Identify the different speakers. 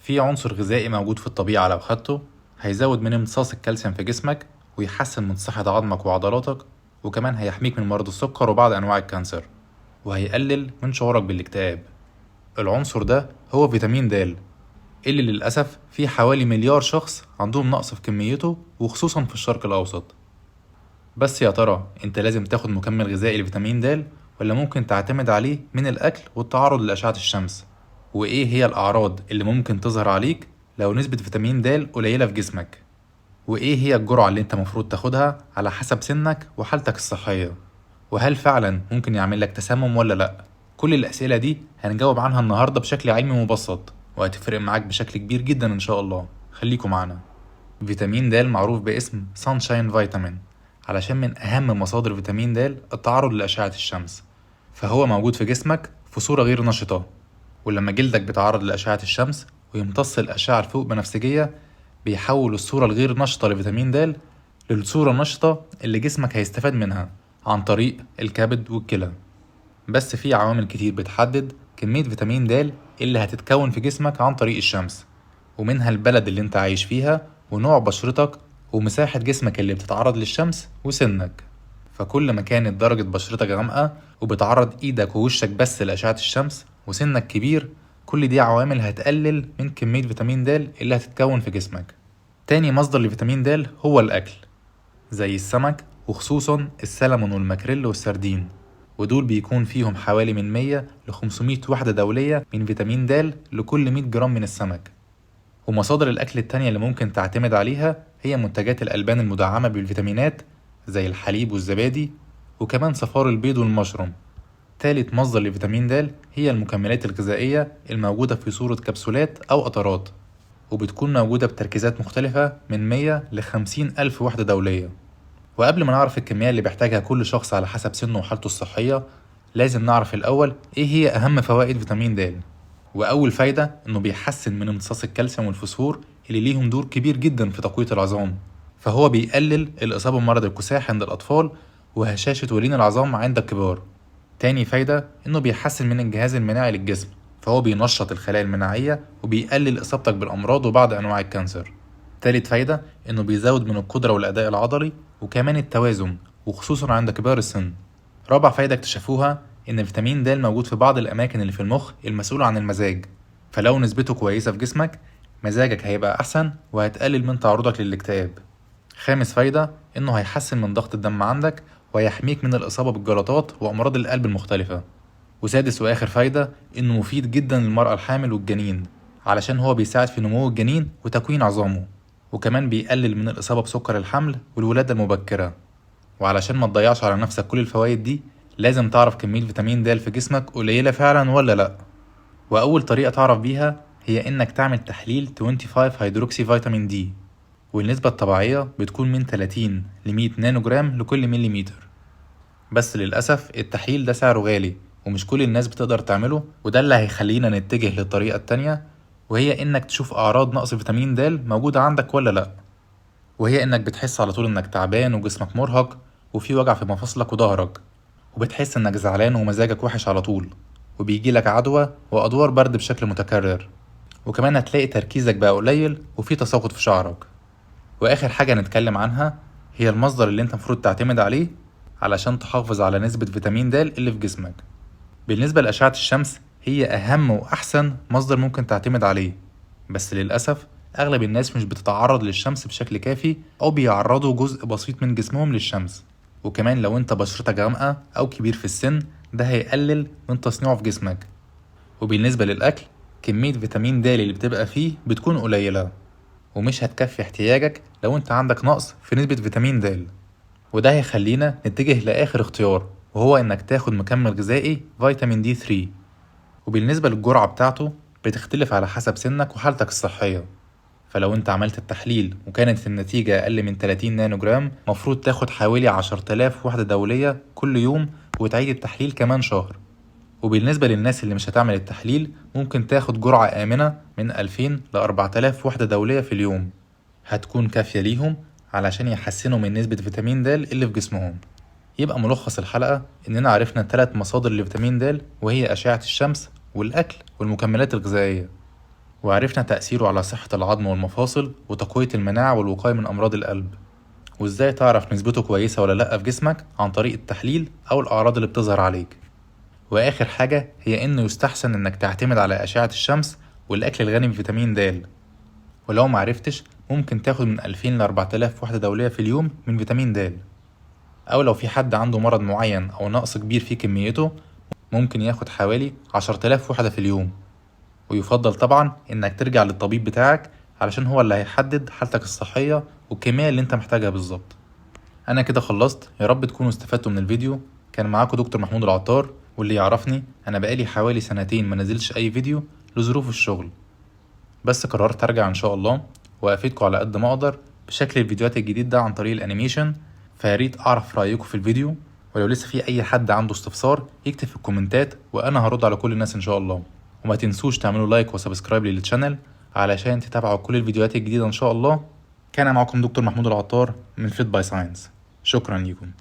Speaker 1: في عنصر غذائي موجود في الطبيعة لو خدته هيزود من امتصاص الكالسيوم في جسمك، ويحسن من صحة عظمك وعضلاتك، وكمان هيحميك من مرض السكر وبعض أنواع الكانسر، وهيقلل من شعورك بالاكتئاب. العنصر ده هو فيتامين د، اللي للأسف في حوالي مليار شخص عندهم نقص في كميته، وخصوصا في الشرق الأوسط. بس يا ترى انت لازم تاخد مكمل غذائي لفيتامين د، ولا ممكن تعتمد عليه من الأكل والتعرض لأشعة الشمس؟ وإيه هي الأعراض اللي ممكن تظهر عليك لو نسبة فيتامين د قليلة في جسمك؟ وإيه هي الجرعة اللي انت مفروض تاخدها على حسب سنك وحالتك الصحية؟ وهل فعلا ممكن يعمل لك تسمم ولا لأ؟ كل الأسئلة دي هنجاوب عنها النهاردة بشكل علمي مبسط، وهتفرق معاك بشكل كبير جدا إن شاء الله. خليكم معانا. فيتامين د معروف باسم سانشاين فيتامين علشان من أهم مصادر فيتامين د التعرض لأشعة الشمس، فهو موجود في جسمك في صورة غير نشطة، ولما جلدك بيتعرض لأشعة الشمس ويمتص الأشعة الفوق بنفسجية، بيحول الصورة الغير نشطة لفيتامين د للصورة النشطة اللي جسمك هيستفاد منها عن طريق الكبد والكلى. بس في عوامل كتير بتحدد كمية فيتامين د اللي هتتكون في جسمك عن طريق الشمس، ومنها البلد اللي انت عايش فيها، ونوع بشرتك، ومساحة جسمك اللي بتتعرض للشمس، وسنك. فكل ما كانت درجة بشرتك غامقة وبتعرض ايدك ووشك بس لأشعة الشمس، وسنك كبير، كل دي عوامل هتقلل من كمية فيتامين د اللي هتتكون في جسمك. تاني مصدر لفيتامين د هو الأكل، زي السمك، وخصوصا السلمون والماكريل والسردين، ودول بيكون فيهم حوالي من 100 ل 500 وحدة دولية من فيتامين د لكل 100 جرام من السمك. ومصادر الأكل التانية اللي ممكن تعتمد عليها هي منتجات الألبان المدعمة بالفيتامينات زي الحليب والزبادي، وكمان صفار البيض والمشروم. تالت مصدر لفيتامين د هي المكملات الغذائية الموجودة في صورة كبسولات أو قطرات، وبتكون موجودة بتركيزات مختلفة من 100 ل 50 ألف وحدة دولية. وقبل ما نعرف الكمية اللي بيحتاجها كل شخص على حسب سنه وحالته الصحية، لازم نعرف الأول إيه هي أهم فوائد فيتامين د. وأول فايدة إنه بيحسن من امتصاص الكالسيوم والفوسفور اللي ليهم دور كبير جدا في تقوية العظام، فهو بيقلل الإصابة بمرض الكساح عند الأطفال وهشاشة ولين العظام عند الكبار. تاني فايدة إنه بيحسن من الجهاز المناعي للجسم، فهو بينشط الخلايا المناعية وبيقلل إصابتك بالأمراض وبعض أنواع الكانسر. تالت فايدة إنه بيزود من القدرة والأداء العضلي وكمان التوازن، وخصوصا عند كبار السن. رابع فايدة اكتشفوها إن فيتامين د موجود في بعض الأماكن اللي في المخ المسؤولة عن المزاج، فلو نسبته كويسة في جسمك مزاجك هيبقى أحسن وهتقلل من تعرضك للاكتئاب. خامس فايدة إنه هيحسن من ضغط الدم عندك ويحميك من الإصابة بالجلطات وأمراض القلب المختلفة. وسادس وآخر فايدة إنه مفيد جدا للمرأة الحامل والجنين، علشان هو بيساعد في نمو الجنين وتكوين عظامه، وكمان بيقلل من الإصابة بسكر الحمل والولادة المبكرة. وعلشان ما تضيعش على نفسك كل الفوائد دي، لازم تعرف كمية فيتامين د في جسمك قليلة فعلا ولا لأ. وأول طريقة تعرف بيها هي إنك تعمل تحليل 25 هيدروكسي فيتامين دي، والنسبة الطبيعية بتكون من 30 ل 100 نانو جرام لكل مليمتر. بس للأسف التحليل ده سعره غالي ومش كل الناس بتقدر تعمله، وده اللي هيخلينا نتجه للطريقة التانية، وهي إنك تشوف أعراض نقص فيتامين د موجودة عندك ولا لأ. وهي إنك بتحس على طول إنك تعبان وجسمك مرهق وفي وجع في مفاصلك وظهرك، وبتحس إنك زعلان ومزاجك وحش على طول، وبيجيلك عدوى وأدوار برد بشكل متكرر، وكمان هتلاقي تركيزك بقى قليل وفي تساقط في شعرك. وآخر حاجة نتكلم عنها هي المصدر اللي انت مفروض تعتمد عليه علشان تحافظ على نسبة فيتامين د اللي في جسمك. بالنسبة لأشعة الشمس، هي أهم وأحسن مصدر ممكن تعتمد عليه، بس للأسف أغلب الناس مش بتتعرض للشمس بشكل كافي، أو بيعرضوا جزء بسيط من جسمهم للشمس. وكمان لو انت بشرتك غامقة أو كبير في السن، ده هيقلل من تصنيعه في جسمك. وبالنسبة للأكل، كمية فيتامين د اللي بتبقى فيه بتكون قليلة، ومش هتكفي احتياجك لو انت عندك نقص في نسبة فيتامين د. وده هيخلينا نتجه لآخر اختيار، وهو انك تاخد مكمل غذائي فيتامين دي 3. وبالنسبة للجرعة بتاعته بتختلف على حسب سنك وحالتك الصحية، فلو انت عملت التحليل وكانت النتيجة أقل من 30 نانو جرام، مفروض تاخد حوالي 10,000 وحدة دولية كل يوم، وتعيد التحليل كمان شهر. وبالنسبة للناس اللي مش هتعمل التحليل، ممكن تاخد جرعة آمنة من 2000 ل 4000 وحدة دولية في اليوم، هتكون كافية ليهم علشان يحسنوا من نسبة فيتامين د اللي في جسمهم. يبقى ملخص الحلقة إننا عرفنا 3 مصادر لفيتامين د، وهي أشعة الشمس والأكل والمكملات الغذائية. وعرفنا تأثيره على صحة العظم والمفاصل وتقوية المناعة والوقاية من أمراض القلب، وإزاي تعرف نسبته كويسة ولا لأ في جسمك عن طريق التحليل أو الأعراض اللي بتظهر عليك. وآخر حاجة هي إنه يستحسن إنك تعتمد على أشعة الشمس والأكل الغني بفيتامين د، ولو معرفتش ممكن تاخد من 2000 ل 4000 وحدة دولية في اليوم من فيتامين د، أو لو في حد عنده مرض معين أو نقص كبير في كميته ممكن ياخد حوالي 10000 وحدة في اليوم. ويفضل طبعا إنك ترجع للطبيب بتاعك علشان هو اللي هيحدد حالتك الصحية والكمية اللي انت محتاجها بالظبط. أنا كده خلصت، يا رب تكونوا استفدتوا من الفيديو. كان معاكم دكتور محمود العطار، واللي يعرفني أنا بقالي حوالي 2 ما نزلش أي فيديو لظروف الشغل، بس قررت أرجع إن شاء الله وأفيدكم على قد ما أقدر بشكل الفيديوهات الجديد ده عن طريق الأنيميشن. فياريت أعرف رأيكم في الفيديو، ولو لسه في أي حد عنده استفسار يكتب في الكومنتات وأنا هرد على كل الناس إن شاء الله. وما تنسوش تعملوا لايك وسبسكرايب للشانل علشان تتابعوا كل الفيديوهات الجديدة إن شاء الله. كان معكم دكتور محمود العطار من فيت باي ساينس، شكرا لكم.